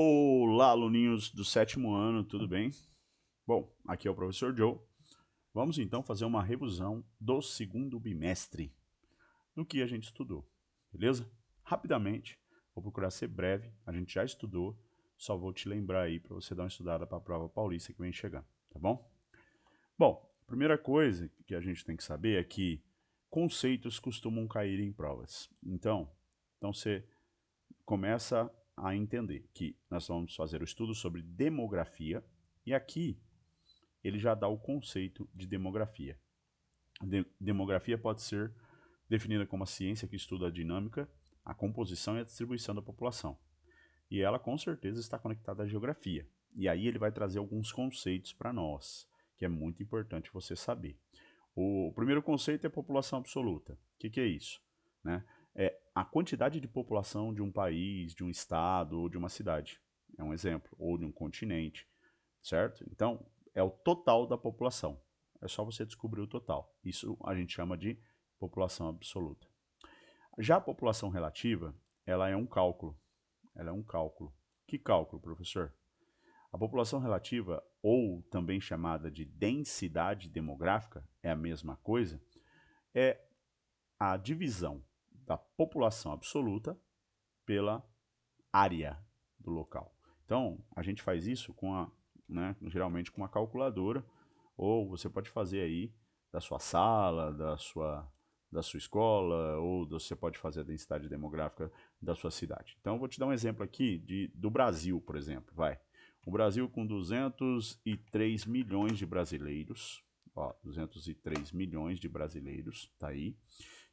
Olá, aluninhos do sétimo ano, tudo bem? Bom, aqui é o professor Joe. Vamos então fazer uma revisão do segundo bimestre do que a gente estudou, beleza? Rapidamente, vou procurar ser breve, a gente já estudou, só vou te lembrar aí para você dar uma estudada para a prova paulista que vem chegando, tá bom? Bom, a primeira coisa que a gente tem que saber é que conceitos costumam cair em provas. Então você começa a entender que nós vamos fazer o estudo sobre demografia e aqui ele já dá o conceito de demografia. Demografia pode ser definida como a ciência que estuda a dinâmica, a composição e a distribuição da população. E ela com certeza está conectada à geografia. E aí ele vai trazer alguns conceitos para nós, que é muito importante você saber. O primeiro conceito é população absoluta. O que é isso? Né? É a quantidade de população de um país, de um estado ou de uma cidade. É um exemplo. Ou de um continente, certo? Então, é o total da população. É só você descobrir o total. Isso a gente chama de população absoluta. Já a população relativa, ela é um cálculo. Ela é um cálculo. Que cálculo, professor? A população relativa, ou também chamada de densidade demográfica, é a mesma coisa, é a divisão da população absoluta pela área do local. Então, a gente faz isso geralmente com uma calculadora, ou você pode fazer aí da sua sala, da sua escola, ou você pode fazer a densidade demográfica da sua cidade. Então, eu vou te dar um exemplo aqui do Brasil, por exemplo. O Brasil com 203 milhões de brasileiros, ó, 203 milhões de brasileiros, tá aí.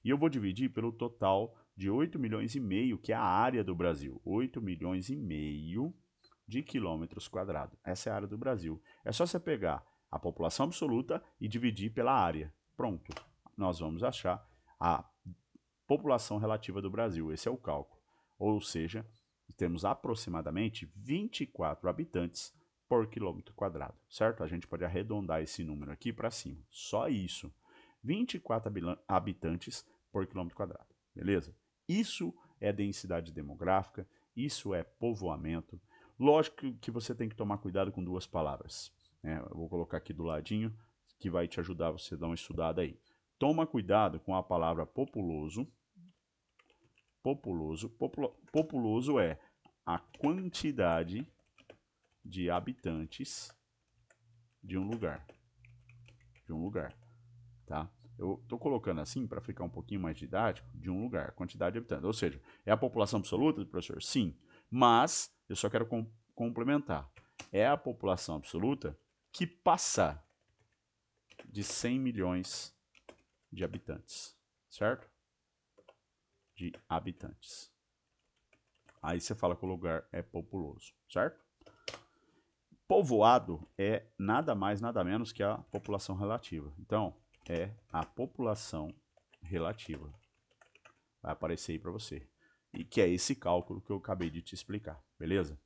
E eu vou dividir pelo total de 8 milhões e meio, que é a área do Brasil. 8 milhões e meio de quilômetros quadrados. Essa é a área do Brasil. É só você pegar a população absoluta e dividir pela área. Pronto. Nós vamos achar a população relativa do Brasil. Esse é o cálculo. Ou seja, temos aproximadamente 24 habitantes por quilômetro quadrado, certo? A gente pode arredondar esse número aqui para cima. Só isso. 24 habitantes por quilômetro quadrado, beleza? Isso é densidade demográfica, isso é povoamento. Lógico que você tem que tomar cuidado com duas palavras, né? Eu vou colocar aqui do ladinho, que vai te ajudar você a dar uma estudada aí. Toma cuidado com a palavra populoso. Populoso é a quantidade de habitantes de um lugar. De um lugar, tá? Eu estou colocando assim para ficar um pouquinho mais didático, de um lugar, quantidade de habitantes. Ou seja, é a população absoluta, professor? Sim. Mas eu só quero complementar. É a população absoluta que passa de 100 milhões de habitantes, certo? De habitantes. Aí você fala que o lugar é populoso, certo? Povoado é nada mais, nada menos que a população relativa. Então, é a população relativa. Vai aparecer aí para você. E que é esse cálculo que eu acabei de te explicar, beleza?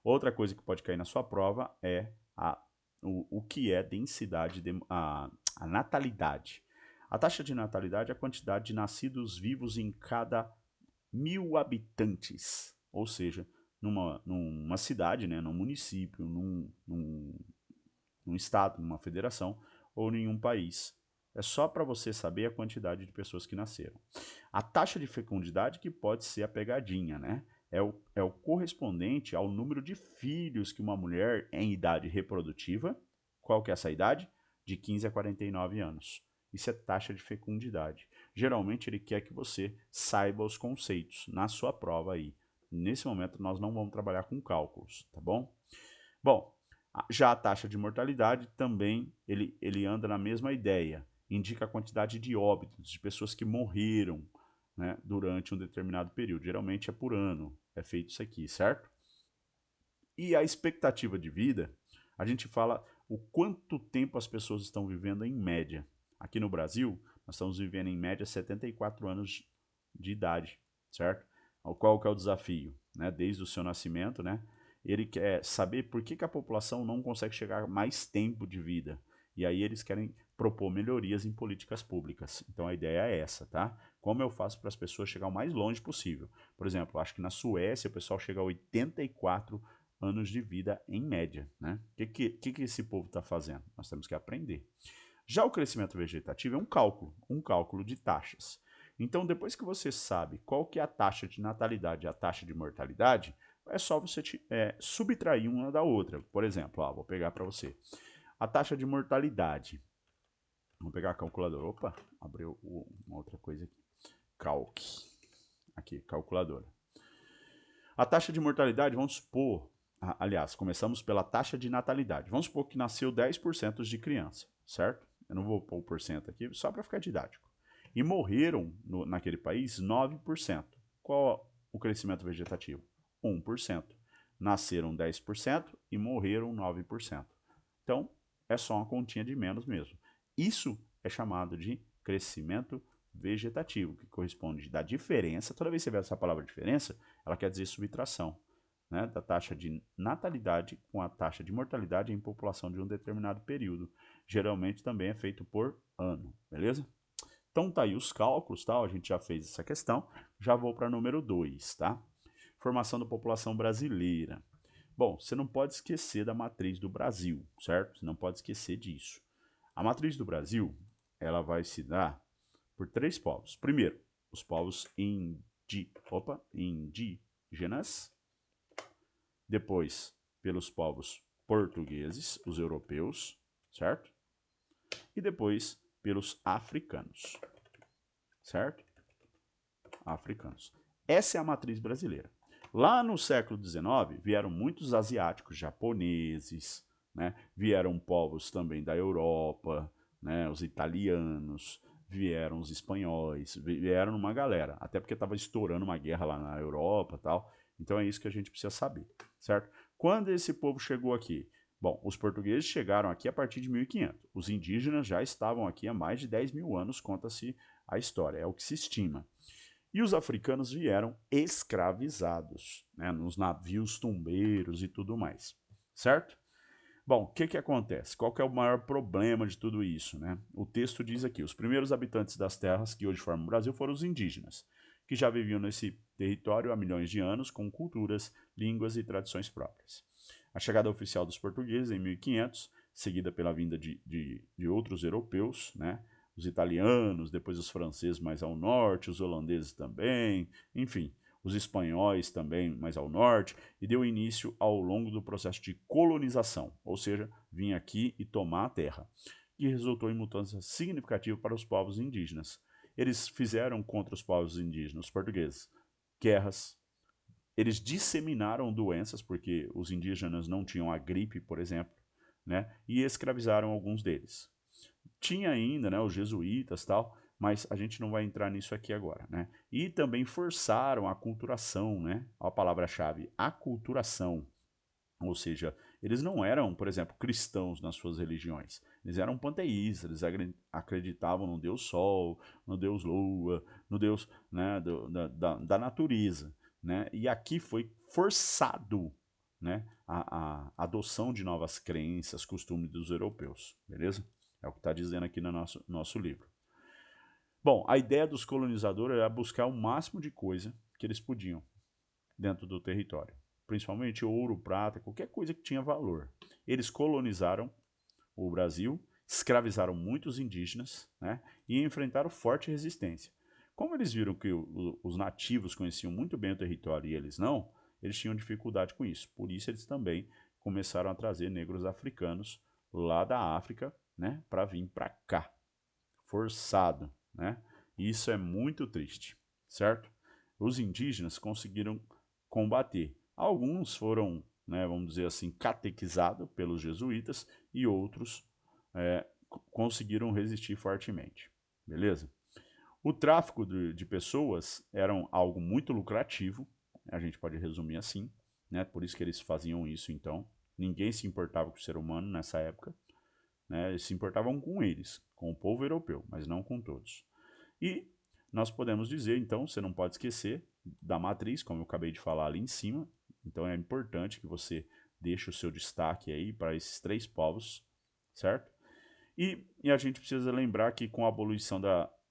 Outra coisa que pode cair na sua prova é o que é densidade, a natalidade. A taxa de natalidade é a quantidade de nascidos vivos em cada 1.000 habitantes. Ou seja, numa cidade, né, num município, num estado, numa federação ou em um país. É só para você saber a quantidade de pessoas que nasceram. A taxa de fecundidade que pode ser a pegadinha, né? É o correspondente ao número de filhos que uma mulher em idade reprodutiva, qual que é essa idade? De 15 a 49 anos. Isso é taxa de fecundidade. Geralmente ele quer que você saiba os conceitos na sua prova aí. Nesse momento nós não vamos trabalhar com cálculos, tá bom? Bom, já a taxa de mortalidade também ele anda na mesma ideia. Indica a quantidade de óbitos, de pessoas que morreram, né, durante um determinado período. Geralmente é por ano, é feito isso aqui, certo? E a expectativa de vida, a gente fala o quanto tempo as pessoas estão vivendo em média. Aqui no Brasil, nós estamos vivendo em média 74 anos de idade, certo? Qual que é o desafio? Né? Desde o seu nascimento, né? Ele quer saber por que a população não consegue chegar a mais tempo de vida. E aí eles querem propor melhorias em políticas públicas. Então a ideia é essa, tá? Como eu faço para as pessoas chegar o mais longe possível? Por exemplo, acho que na Suécia o pessoal chega a 84 anos de vida em média, né? O que esse povo está fazendo? Nós temos que aprender. Já o crescimento vegetativo é um cálculo de taxas. Então, depois que você sabe qual que é a taxa de natalidade e a taxa de mortalidade, é só você subtrair uma da outra. Por exemplo, vou pegar para você. A taxa de mortalidade. Vamos pegar a calculadora. Opa, abriu uma outra coisa aqui. Calc. Aqui, calculadora. A taxa de mortalidade, vamos supor, aliás, começamos pela taxa de natalidade. Vamos supor que nasceu 10% de criança, certo? Eu não vou pôr o porcento aqui, só para ficar didático. E morreram naquele país 9%. Qual o crescimento vegetativo? 1%. Nasceram 10% e morreram 9%. Então, é só uma continha de menos mesmo. Isso é chamado de crescimento vegetativo, que corresponde da diferença. Toda vez que você vê essa palavra diferença, ela quer dizer subtração, né, da taxa de natalidade com a taxa de mortalidade em população de um determinado período. Geralmente também é feito por ano, beleza? Então tá aí os cálculos, tá? A gente já fez essa questão. Já vou para número 2, tá? Formação da população brasileira. Bom, você não pode esquecer da matriz do Brasil, certo? Você não pode esquecer disso. A matriz do Brasil, ela vai se dar por 3 povos. Primeiro, os povos indígenas. Depois, pelos povos portugueses, os europeus, certo? E depois, pelos africanos, certo? Africanos. Essa é a matriz brasileira. Lá no século XIX, vieram muitos asiáticos, japoneses, né? Vieram povos também da Europa, né? Os italianos, vieram os espanhóis, vieram uma galera, até porque estava estourando uma guerra lá na Europa e tal. Então é isso que a gente precisa saber, certo? Quando esse povo chegou aqui? Bom, os portugueses chegaram aqui a partir de 1500. Os indígenas já estavam aqui há mais de 10 mil anos, conta-se a história, é o que se estima. E os africanos vieram escravizados, né, nos navios tumbeiros e tudo mais, certo? Bom, o que acontece? Qual que é o maior problema de tudo isso, né? O texto diz aqui, os primeiros habitantes das terras que hoje formam o Brasil foram os indígenas, que já viviam nesse território há milhões de anos, com culturas, línguas e tradições próprias. A chegada oficial dos portugueses em 1500, seguida pela vinda de outros europeus, né? Os italianos, depois os franceses mais ao norte, os holandeses também, enfim, os espanhóis também mais ao norte, e deu início ao longo do processo de colonização, ou seja, vir aqui e tomar a terra, que resultou em mudança significativa para os povos indígenas. Eles fizeram contra os povos indígenas, os portugueses, guerras, eles disseminaram doenças, porque os indígenas não tinham a gripe, por exemplo, né, e escravizaram alguns deles. Tinha ainda, né, os jesuítas e tal, mas a gente não vai entrar nisso aqui agora, né? E também forçaram a aculturação, né? A palavra-chave, aculturação. Ou seja, eles não eram, por exemplo, cristãos nas suas religiões. Eles eram panteístas, eles acreditavam no Deus Sol, no Deus Lua, no Deus, né, da natureza, né? E aqui foi forçado, né, a adoção de novas crenças, costumes dos europeus, beleza? É o que está dizendo aqui no nosso livro. Bom, a ideia dos colonizadores era buscar o máximo de coisa que eles podiam dentro do território. Principalmente ouro, prata, qualquer coisa que tinha valor. Eles colonizaram o Brasil, escravizaram muitos indígenas, né, e enfrentaram forte resistência. Como eles viram que os nativos conheciam muito bem o território e eles não, eles tinham dificuldade com isso. Por isso eles também começaram a trazer negros africanos lá da África, né, para vir para cá, forçado, né? Isso é muito triste, certo? Os indígenas conseguiram combater. Alguns foram, né, vamos dizer assim, catequizados pelos jesuítas e outros conseguiram resistir fortemente, beleza? O tráfico de pessoas era algo muito lucrativo, a gente pode resumir assim, né? Por isso que eles faziam isso então. Ninguém se importava com o ser humano nessa época, né? Eles se importavam com eles, com o povo europeu, mas não com todos. E nós podemos dizer, então, você não pode esquecer da matriz, como eu acabei de falar ali em cima. Então é importante que você deixe o seu destaque aí para esses 3 povos, certo? E a gente precisa lembrar que com a abolição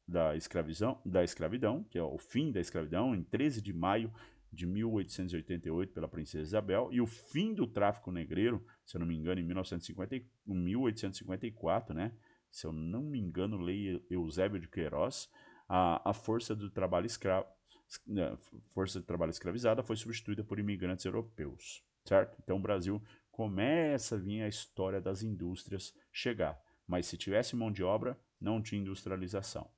da escravidão, que é o fim da escravidão, em 13 de maio de 1888, pela Princesa Isabel, e o fim do tráfico negreiro, se eu não me engano, em 1854, né? Se eu não me engano, lei Eusébio de Queiroz, a força do trabalho força de trabalho escravizada foi substituída por imigrantes europeus, certo? Então o Brasil começa a vir a história das indústrias chegar, mas se tivesse mão de obra, não tinha industrialização.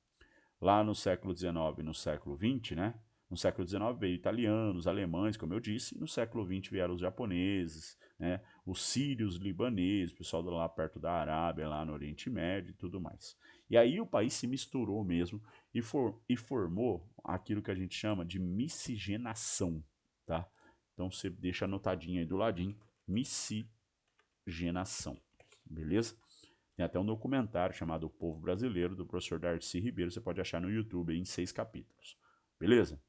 Lá no século XIX e no século XX, né? No século XIX veio italianos, alemães, como eu disse, e no século XX vieram os japoneses, né? Os sírios, libaneses, o pessoal lá perto da Arábia, lá no Oriente Médio e tudo mais. E aí o país se misturou mesmo e formou aquilo que a gente chama de miscigenação, tá? Então você deixa anotadinho aí do ladinho, miscigenação, beleza? Tem até um documentário chamado O Povo Brasileiro, do professor Darcy Ribeiro, você pode achar no YouTube aí, em 6 capítulos. Beleza?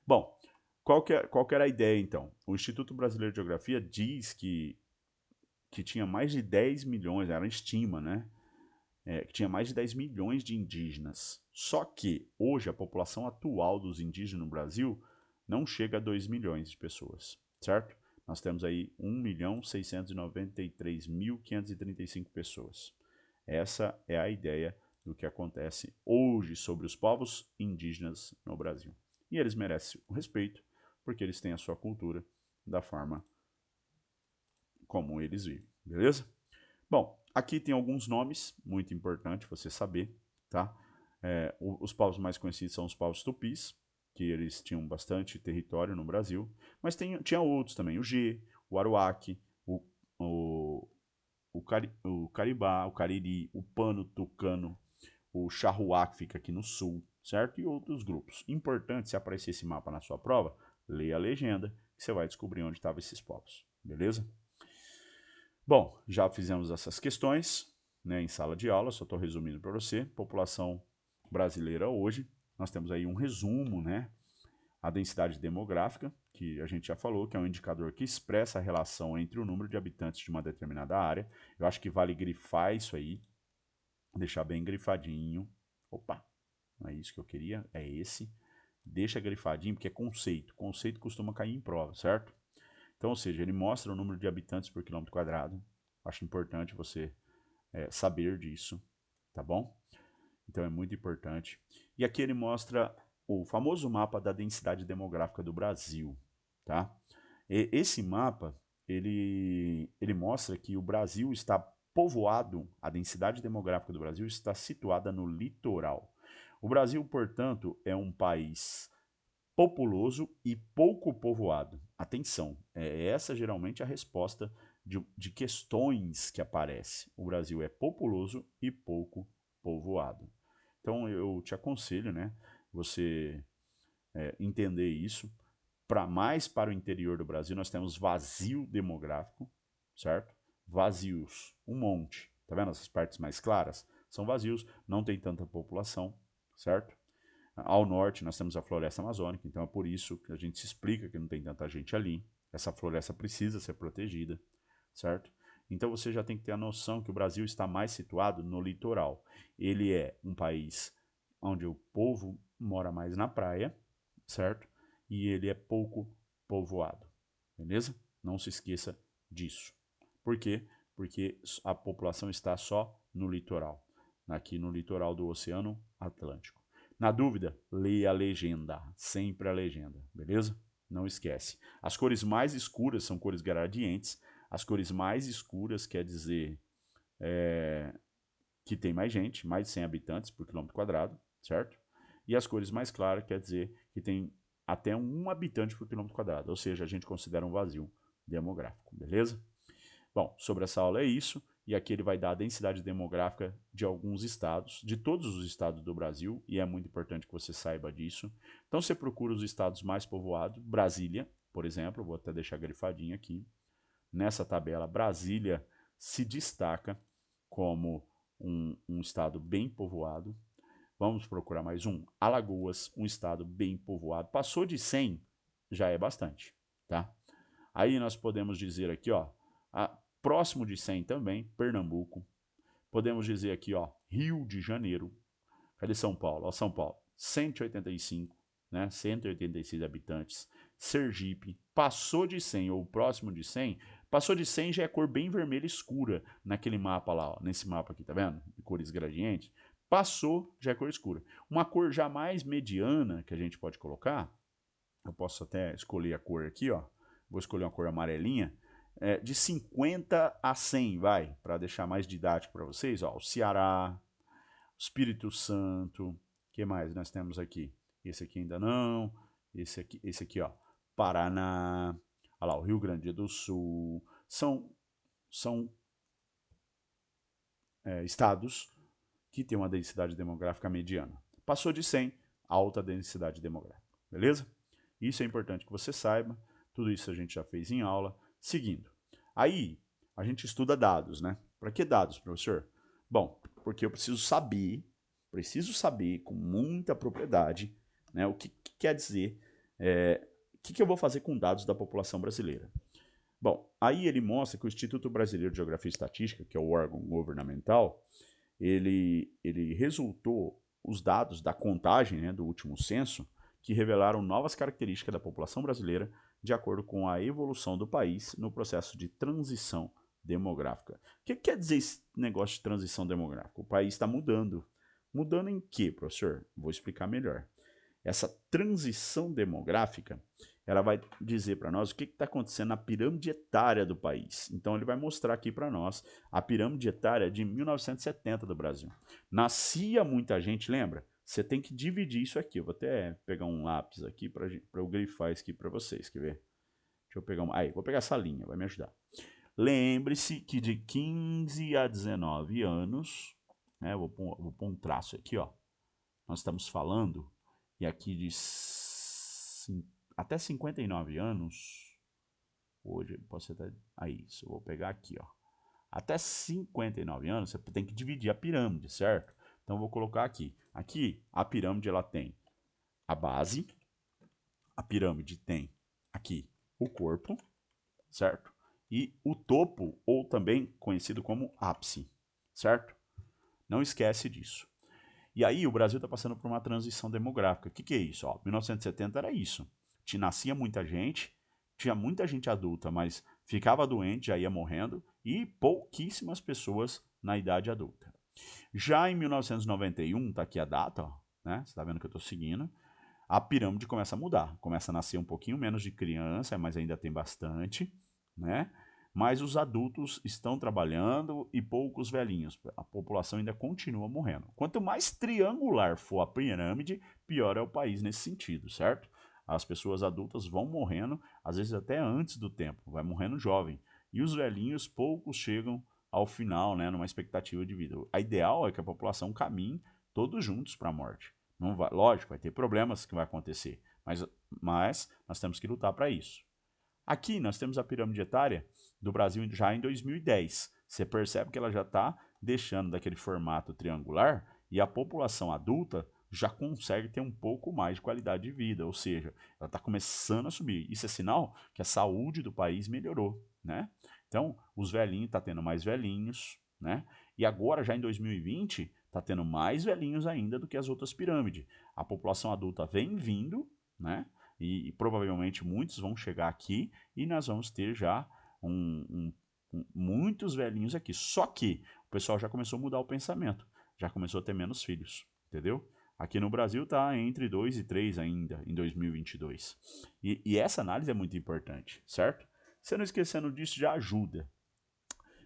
Bom, qual que era a ideia então? O Instituto Brasileiro de Geografia diz que tinha mais de 10 milhões, era uma estima, né? Que tinha mais de 10 milhões de indígenas. Só que hoje a população atual dos indígenas no Brasil não chega a 2 milhões de pessoas, certo? Nós temos aí 1.693.535 pessoas. Essa é a ideia do que acontece hoje sobre os povos indígenas no Brasil. E eles merecem o respeito, porque eles têm a sua cultura da forma como eles vivem, beleza? Bom, aqui tem alguns nomes, muito importante você saber, tá? Os povos mais conhecidos são os povos tupis, que eles tinham bastante território no Brasil, mas tinha outros também, o G, o Aruaque, o, o Caribá, o Cariri, o Pano, Tucano, o Charruá, que fica aqui no sul, certo? E outros grupos. Importante, se aparecer esse mapa na sua prova, leia a legenda, que você vai descobrir onde estavam esses povos, beleza? Bom, já fizemos essas questões, né, em sala de aula, só estou resumindo para você. População brasileira hoje, nós temos aí um resumo, né? A densidade demográfica, que a gente já falou, que é um indicador que expressa a relação entre o número de habitantes de uma determinada área. Eu acho que vale grifar isso aí, deixar bem grifadinho. Opa, não é isso que eu queria, é esse. Deixa grifadinho, porque é conceito. Conceito costuma cair em prova, certo? Então, ou seja, ele mostra o número de habitantes por quilômetro quadrado. Acho importante você saber disso, tá bom? Então é muito importante. E aqui ele mostra o famoso mapa da densidade demográfica do Brasil, tá? Esse mapa, ele mostra que o Brasil está povoado, a densidade demográfica do Brasil está situada no litoral. O Brasil, portanto, é um país populoso e pouco povoado. Atenção, é essa geralmente a resposta de questões que aparece. O Brasil é populoso e pouco povoado. Então eu te aconselho, né, você entender isso. Mais para o interior do Brasil, nós temos vazio demográfico, certo? Vazios, um monte. Tá vendo essas partes mais claras? São vazios, não tem tanta população, certo? Ao norte nós temos a floresta amazônica, então é por isso que a gente se explica que não tem tanta gente ali. Essa floresta precisa ser protegida, certo? Então você já tem que ter a noção que o Brasil está mais situado no litoral. Ele é um país onde o povo mora mais na praia, certo? E ele é pouco povoado, beleza? Não se esqueça disso. Por quê? Porque a população está só no litoral, aqui no litoral do Oceano Atlântico. Na dúvida, leia a legenda, sempre a legenda, beleza? Não esquece. As cores mais escuras são cores gradientes. As cores mais escuras quer dizer que tem mais gente, mais de 100 habitantes por quilômetro quadrado, certo? E as cores mais claras quer dizer que tem até 1 habitante por quilômetro quadrado, ou seja, a gente considera um vazio demográfico, beleza? Bom, sobre essa aula é isso, e aqui ele vai dar a densidade demográfica de alguns estados, de todos os estados do Brasil, e é muito importante que você saiba disso. Então você procura os estados mais povoados, Brasília, por exemplo, vou até deixar grifadinho aqui. Nessa tabela, Brasília se destaca como um estado bem povoado. Vamos procurar mais um. Alagoas, um estado bem povoado. Passou de 100, já é bastante, tá? Aí nós podemos dizer aqui, ó, próximo de 100 também, Pernambuco. Podemos dizer aqui, ó, Rio de Janeiro. Cadê São Paulo? Ó, São Paulo, 185, né? 186 habitantes. Sergipe, passou de 100 ou próximo de 100, passou de 100 já é cor bem vermelha escura naquele mapa lá, ó, nesse mapa aqui, tá vendo? De cores gradientes. Passou, já é cor escura. Uma cor já mais mediana que a gente pode colocar, eu posso até escolher a cor aqui, ó. Vou escolher uma cor amarelinha, de 50 a 100, vai, para deixar mais didático para vocês, ó. O Ceará, Espírito Santo, o que mais nós temos aqui? Esse aqui ainda não, esse aqui, ó, Paraná, olha lá, o Rio Grande do Sul, são estados que têm uma densidade demográfica mediana. Passou de 100, alta densidade demográfica, beleza? Isso é importante que você saiba, tudo isso a gente já fez em aula. Seguindo, aí a gente estuda dados, né? Para que dados, professor? Bom, porque eu preciso saber com muita propriedade, né, o que quer dizer, o que eu vou fazer com dados da população brasileira. Bom, aí ele mostra que o Instituto Brasileiro de Geografia e Estatística, que é o órgão governamental, ele resultou os dados da contagem, né, do último censo, que revelaram novas características da população brasileira de acordo com a evolução do país no processo de transição demográfica. O que quer dizer esse negócio de transição demográfica? O país está mudando. Mudando em quê, professor? Vou explicar melhor. Essa transição demográfica, ela vai dizer para nós o que está acontecendo na pirâmide etária do país. Então ele vai mostrar aqui para nós a pirâmide etária de 1970 do Brasil. Nascia muita gente, lembra? Você tem que dividir isso aqui. Eu vou até pegar um lápis aqui para eu grifar isso aqui para vocês, quer ver? Deixa eu pegar uma... Aí, vou pegar essa linha, vai me ajudar. Lembre-se que de 15 a 19 anos, né, vou pôr um traço aqui, ó. Nós estamos falando, e aqui de até 59 anos, hoje posso até... Aí, isso, eu vou pegar aqui, ó. Até 59 anos, você tem que dividir a pirâmide, certo? Então, eu vou colocar aqui. Aqui, a pirâmide, ela tem a base, a pirâmide tem aqui o corpo, certo? E o topo, ou também conhecido como ápice, certo? Não esquece disso. E aí o Brasil está passando por uma transição demográfica. O que é isso? Ó, 1970 era isso. Nascia muita gente, tinha muita gente adulta, mas ficava doente, já ia morrendo, e pouquíssimas pessoas na idade adulta. Já em 1991, tá aqui a data, ó, né? Você está vendo que eu estou seguindo. A pirâmide começa a mudar, começa a nascer um pouquinho menos de criança, mas ainda tem bastante, né? Mas os adultos estão trabalhando e poucos velhinhos. A população ainda continua morrendo. Quanto mais triangular for a pirâmide, pior é o país nesse sentido, certo? As pessoas adultas vão morrendo, às vezes até antes do tempo, vai morrendo jovem. E os velhinhos, poucos chegam ao final, né, numa expectativa de vida. A ideal é que a população caminhe todos juntos para a morte. Não vai, lógico, vai ter problemas que vai acontecer, mas nós temos que lutar para isso. Aqui nós temos a pirâmide etária do Brasil já em 2010. Você percebe que ela já está deixando daquele formato triangular e a população adulta já consegue ter um pouco mais de qualidade de vida, ou seja, ela está começando a subir. Isso é sinal que a saúde do país melhorou, né? Então, os velhinhos estão tendo mais velhinhos, né? E agora, já em 2020, está tendo mais velhinhos ainda do que as outras pirâmides. A população adulta vem vindo, né? E provavelmente muitos vão chegar aqui e nós vamos ter já muitos velhinhos aqui. Só que o pessoal já começou a mudar o pensamento, já começou a ter menos filhos, entendeu? Aqui no Brasil está entre 2 e 3 ainda, em 2022. E essa análise é muito importante, certo? Você não esquecendo disso já ajuda.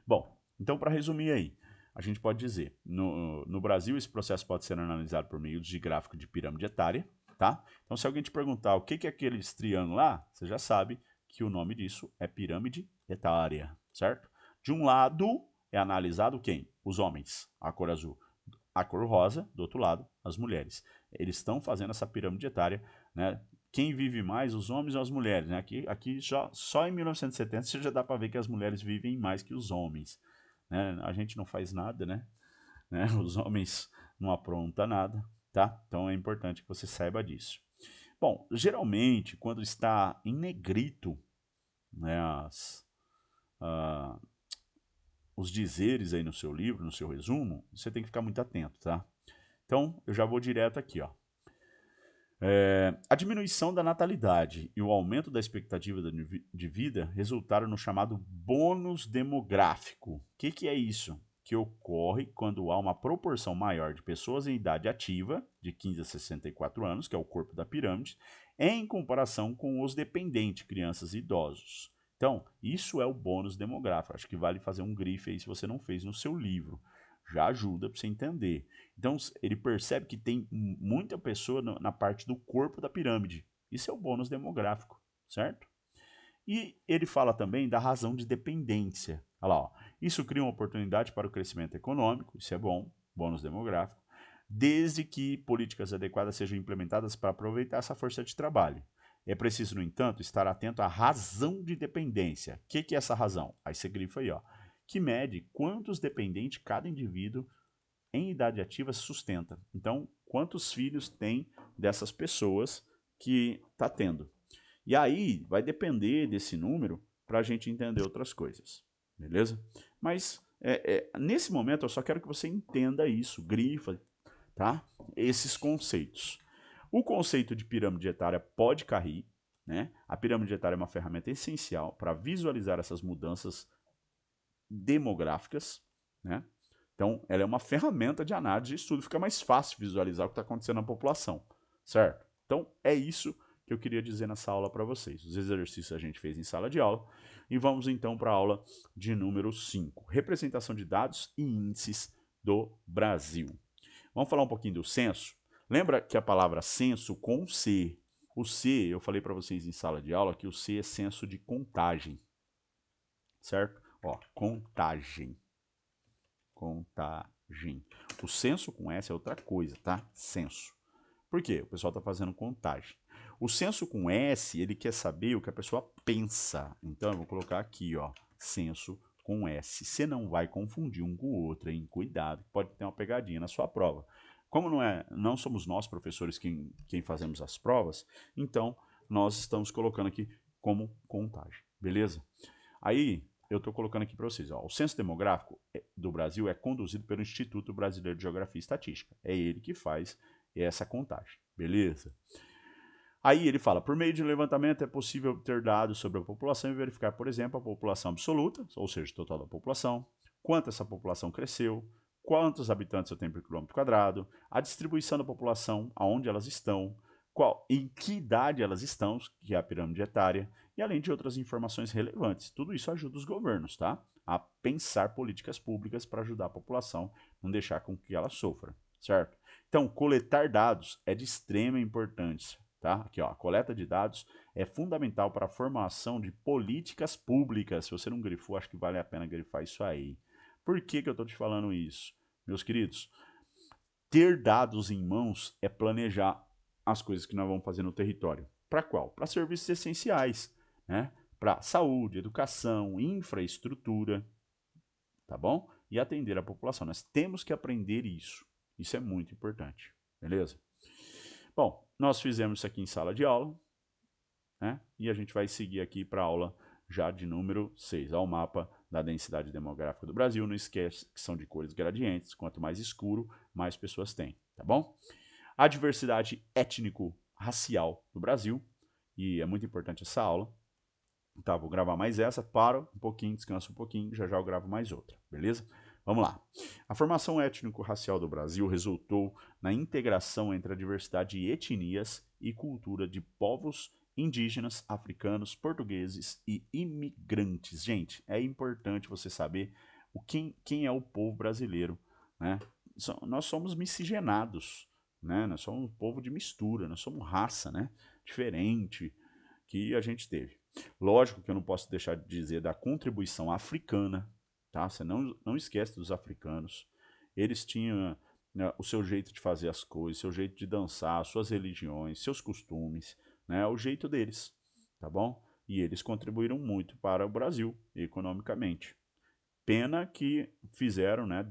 Bom, então para resumir aí, a gente pode dizer, no Brasil esse processo pode ser analisado por meio de gráfico de pirâmide etária, tá? Então se alguém te perguntar o que é aqueles triângulos lá, você já sabe que o nome disso é pirâmide etária, certo? De um lado é analisado quem? Os homens, a cor azul. A cor rosa, do outro lado, as mulheres. Eles estão fazendo essa pirâmide etária, né? Quem vive mais, os homens ou as mulheres, né? Aqui só em 1970 você já dá para ver que as mulheres vivem mais que os homens, né? A gente não faz nada, né? Os homens não aprontam nada, tá? Então é importante que você saiba disso. Bom, geralmente, quando está em negrito, né, os dizeres aí no seu livro, no seu resumo, você tem que ficar muito atento, tá? Então, eu já vou direto aqui, ó. A diminuição da natalidade e o aumento da expectativa de vida resultaram no chamado bônus demográfico. O que é isso? Que ocorre quando há uma proporção maior de pessoas em idade ativa, de 15 a 64 anos, que é o corpo da pirâmide, em comparação com os dependentes, crianças e idosos. Então, isso é o bônus demográfico. Acho que vale fazer um grife aí se você não fez no seu livro. Já ajuda para você entender. Então, ele percebe que tem muita pessoa na parte do corpo da pirâmide. Isso é o bônus demográfico, certo? E ele fala também da razão de dependência. Olha lá, ó. Isso cria uma oportunidade para o crescimento econômico, isso é bom, bônus demográfico, desde que políticas adequadas sejam implementadas para aproveitar essa força de trabalho. É preciso, no entanto, estar atento à razão de dependência. O que é essa razão? Aí você grifa aí, ó, que mede quantos dependentes cada indivíduo em idade ativa sustenta. Então, quantos filhos tem dessas pessoas que está tendo? E aí vai depender desse número para a gente entender outras coisas, beleza? Mas nesse momento eu só quero que você entenda isso, grifa, tá? Esses conceitos. O conceito de pirâmide etária pode cair, né? A pirâmide etária é uma ferramenta essencial para visualizar essas mudanças demográficas, né? Então, ela é uma ferramenta de análise e estudo, fica mais fácil visualizar o que está acontecendo na população, certo? Então, é isso que eu queria dizer nessa aula para vocês. Os exercícios a gente fez em sala de aula e vamos então para a aula de número 5, representação de dados e índices do Brasil. Vamos falar um pouquinho do censo? Lembra que a palavra censo com C, o C, eu falei para vocês em sala de aula que o C é censo de contagem, certo? Ó, contagem. Contagem. O censo com S é outra coisa, tá? Censo. Por quê? O pessoal está fazendo contagem. O censo com S, ele quer saber o que a pessoa pensa. Então, eu vou colocar aqui, ó, censo com S. Você não vai confundir um com o outro, hein? Cuidado, pode ter uma pegadinha na sua prova. Como não somos nós, professores, quem fazemos as provas, então nós estamos colocando aqui como contagem, beleza? Aí, eu estou colocando aqui para vocês, ó, o censo demográfico do Brasil é conduzido pelo Instituto Brasileiro de Geografia e Estatística. É ele que faz essa contagem, beleza? Aí ele fala, por meio de levantamento é possível obter dados sobre a população e verificar, por exemplo, a população absoluta, ou seja, o total da população, quanto essa população cresceu, quantos habitantes eu tenho por quilômetro quadrado, a distribuição da população, aonde elas estão, em que idade elas estão, que é a pirâmide etária, e além de outras informações relevantes. Tudo isso ajuda os governos, tá? A pensar políticas públicas para ajudar a população, não deixar com que ela sofra, certo? Então, coletar dados é de extrema importância, tá? Aqui, ó, a coleta de dados é fundamental para a formação de políticas públicas. Se você não grifou, acho que vale a pena grifar isso aí. Por que eu estou te falando isso? Meus queridos, ter dados em mãos é planejar as coisas que nós vamos fazer no território. Para qual? Para serviços essenciais, né? Para saúde, educação, infraestrutura, tá bom? E atender a população. Nós temos que aprender isso. Isso é muito importante, beleza? Bom, nós fizemos isso aqui em sala de aula, né? E a gente vai seguir aqui para a aula já de número 6, ao mapa da densidade demográfica do Brasil. Não esquece que são de cores gradientes, quanto mais escuro, mais pessoas tem, tá bom? A diversidade étnico-racial do Brasil, e é muito importante essa aula. Tá, vou gravar mais essa, paro um pouquinho, descanso um pouquinho, já eu gravo mais outra, beleza? Vamos lá. A formação étnico-racial do Brasil resultou na integração entre a diversidade de etnias e cultura de povos indígenas, africanos, portugueses e imigrantes. Gente, é importante você saber quem é o povo brasileiro, né? Nós somos miscigenados, né? Nós somos um povo de mistura, nós somos raça, né? Diferente que a gente teve. Lógico que eu não posso deixar de dizer da contribuição africana, tá? Você não esquece dos africanos. Eles tinham, né, o seu jeito de fazer as coisas, seu jeito de dançar, suas religiões, seus costumes, né? O jeito deles, tá bom? E eles contribuíram muito para o Brasil economicamente. Pena que fizeram, né,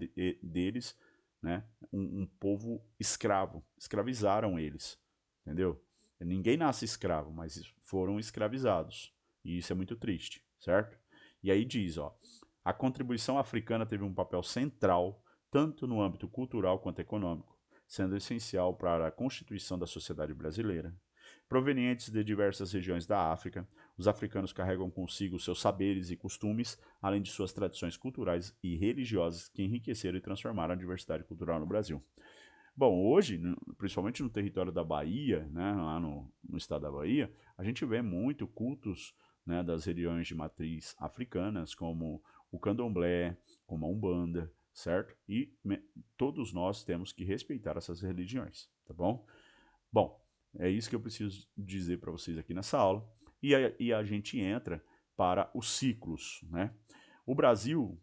deles, né, um povo escravo, escravizaram eles, entendeu? Ninguém nasce escravo, mas foram escravizados. E isso é muito triste, certo? E aí diz, ó, a contribuição africana teve um papel central tanto no âmbito cultural quanto econômico, sendo essencial para a constituição da sociedade brasileira. Provenientes de diversas regiões da África, os africanos carregam consigo seus saberes e costumes, além de suas tradições culturais e religiosas que enriqueceram e transformaram a diversidade cultural no Brasil. Bom, hoje, principalmente no território da Bahia, né, lá no estado da Bahia, a gente vê muito cultos, né, das religiões de matriz africanas, como o candomblé, como a umbanda, certo? E todos nós temos que respeitar essas religiões, tá bom? Bom, é isso que eu preciso dizer para vocês aqui nessa aula. E a gente entra para os ciclos, né? O Brasil,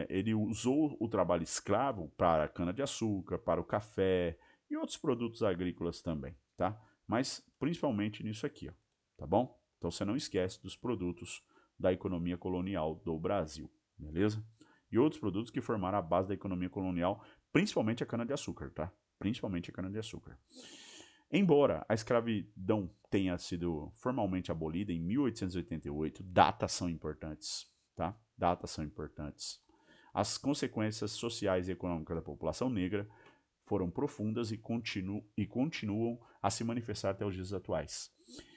ele usou o trabalho escravo para a cana-de-açúcar, para o café e outros produtos agrícolas também, tá? Mas principalmente nisso aqui, ó, tá bom? Então você não esquece dos produtos da economia colonial do Brasil, beleza? E outros produtos que formaram a base da economia colonial, principalmente a cana-de-açúcar, tá? Principalmente a cana-de-açúcar. Embora a escravidão tenha sido formalmente abolida em 1888, datas são importantes, tá? Datas são importantes. As consequências sociais e econômicas da população negra foram profundas e continuam a se manifestar até os dias atuais.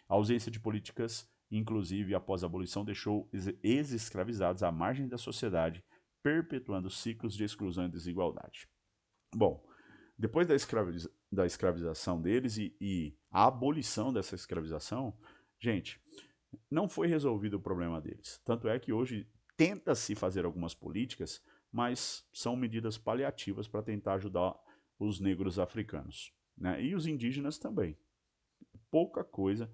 A ausência de políticas, inclusive após a abolição, deixou ex-escravizados à margem da sociedade, perpetuando ciclos de exclusão e desigualdade. Bom, depois da escravização deles e a abolição dessa escravização, gente, não foi resolvido o problema deles. Tanto é que hoje tenta-se fazer algumas políticas, mas são medidas paliativas para tentar ajudar os negros africanos, né? E os indígenas também. Pouca coisa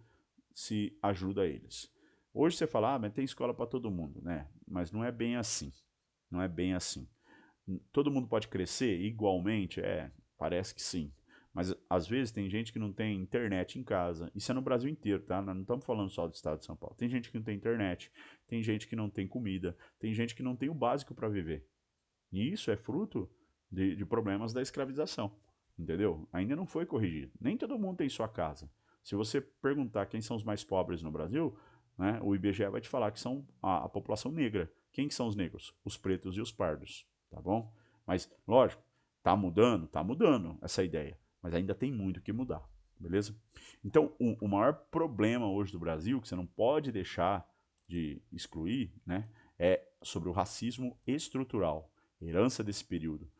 se ajuda eles. Hoje você fala, mas tem escola para todo mundo, né? Mas não é bem assim. Não é bem assim. Todo mundo pode crescer igualmente? Parece que sim. Mas às vezes tem gente que não tem internet em casa. Isso é no Brasil inteiro, tá? Nós não estamos falando só do estado de São Paulo. Tem gente que não tem internet, tem gente que não tem comida, tem gente que não tem o básico para viver. E isso é fruto de problemas da escravização, entendeu? Ainda não foi corrigido. Nem todo mundo tem sua casa. Se você perguntar quem são os mais pobres no Brasil, né, o IBGE vai te falar que são a população negra. Quem que são os negros? Os pretos e os pardos, tá bom? Mas, lógico, tá mudando essa ideia, mas ainda tem muito que mudar, beleza? Então, o maior problema hoje do Brasil, que você não pode deixar de excluir, né, é sobre o racismo estrutural, herança desse período,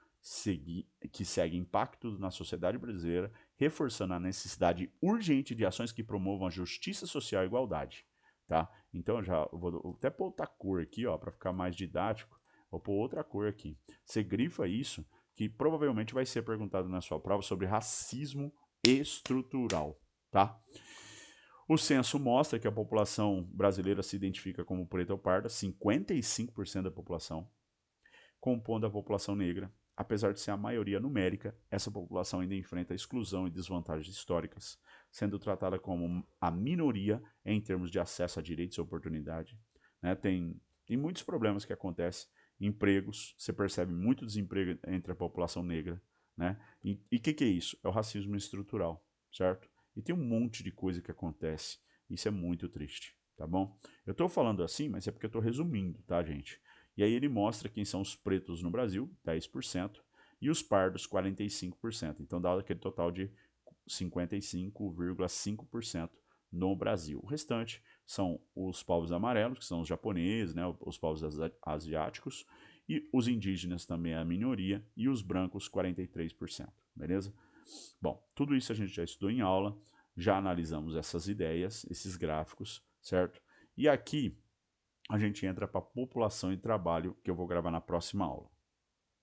que segue impactos na sociedade brasileira, reforçando a necessidade urgente de ações que promovam a justiça social e a igualdade. Tá? Então, eu vou até pôr outra cor aqui, para ficar mais didático. Vou pôr outra cor aqui. Você grifa isso, que provavelmente vai ser perguntado na sua prova sobre racismo estrutural. Tá? O censo mostra que a população brasileira se identifica como preta ou parda, 55% da população, compondo a população negra. Apesar de ser a maioria numérica, essa população ainda enfrenta exclusão e desvantagens históricas, sendo tratada como a minoria em termos de acesso a direitos e oportunidade. Né? Tem muitos problemas que acontecem. Empregos, você percebe muito desemprego entre a população negra. Né? E o que é isso? É o racismo estrutural, certo? E tem um monte de coisa que acontece. Isso é muito triste, tá bom? Eu estou falando assim, mas é porque eu estou resumindo, tá, gente? E aí ele mostra quem são os pretos no Brasil, 10%, e os pardos, 45%. Então dá aquele total de 55,5% no Brasil. O restante são os povos amarelos, que são os japoneses, né, os povos asiáticos, e os indígenas também é a minoria, e os brancos, 43%. Beleza? Bom, tudo isso a gente já estudou em aula, já analisamos essas ideias, esses gráficos, certo? E aqui a gente entra para população e trabalho, que eu vou gravar na próxima aula.